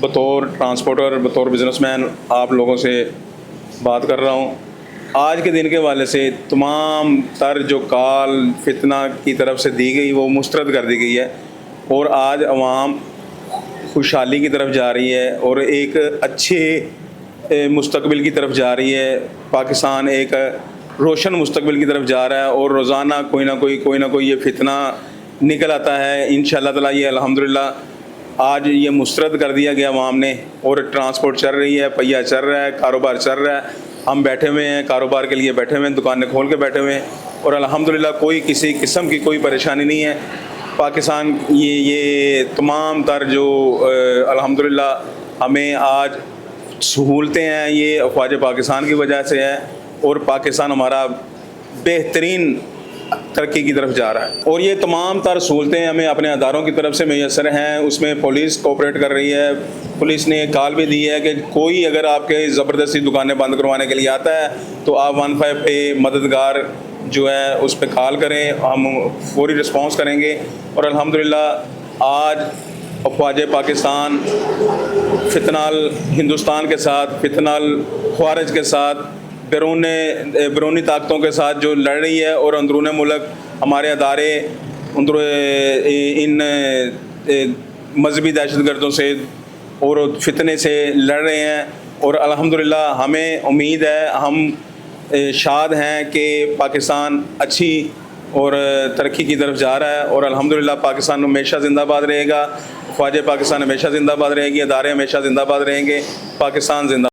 बतौर ट्रांसपोर्टर, बतौर बिजनेसमैन आप लोगों से बात कर रहा हूँ। आज के दिन के हवाले से तमाम तर जो काल फितना की तरफ से दी गई वो मुस्तरद कर दी गई है और आज अवाम खुशहाली की तरफ जा रही है और एक अच्छे मुस्तकबिल की तरफ जा रही है। पाकिस्तान एक रोशन मुस्तकबिल की तरफ जा रहा है और रोज़ाना कोई ना कोई ये फितना निकल आता है। इंशाअल्लाह ताला ये अल्हम्दुलिल्लाह आज ये मुस्तरद कर दिया गया अवाम ने और ट्रांसपोर्ट चल रही है, पहिया चल रहा है, कारोबार चल रहा है। हम बैठे हुए हैं, कारोबार के लिए बैठे हुए हैं, दुकानें खोल के बैठे हुए हैं और अल्हम्दुलिल्लाह कोई किसी किस्म की कोई परेशानी नहीं है। पाकिस्तान ये तमाम तर जो अल्हम्दुलिल्लाह हमें आज सहूलतें हैं ये अफ़वाज पाकिस्तान की वजह से है और पाकिस्तान हमारा बेहतरीन तरक्की की तरफ जा रहा है और ये तमाम तर सहूलतें हमें अपने अदारों की तरफ से मैसर हैं। उसमें पुलिस कोऑपरेट कर रही है। पुलिस ने कॉल भी दी है कि कोई अगर आपके ज़बरदस्ती दुकानें बंद करवाने के लिए आता है तो आप 15 पे मददगार जो है उस पर कॉल करें, हम फौरी रिस्पॉन्स करेंगे। और अल्हम्दुलिल्लाह आज अफ़वाज पाकिस्तान फितनाल हिंदुस्तान के साथ, फितनाल ख़वारिज के साथ, बैरूनी ताकतों के साथ जो लड़ रही है और अंदरून मुल्क हमारे अदारे इन मजहबी दहशतगर्दों से और फितने से लड़ रहे हैं और अल्हम्दुलिल्लाह हमें उम्मीद है, हम शाद हैं कि पाकिस्तान अच्छी और तरक्की की तरफ जा रहा है और अल्हम्दुलिल्लाह पाकिस्तान हमेशा ज़िंदाबाद रहेगा, फ़ौज पाकिस्तान हमेशा ज़िंदाबाद रहेगी, अदारे हमेशा ज़िंदाबाद रहेंगे। पाकिस्तान ज़िंदा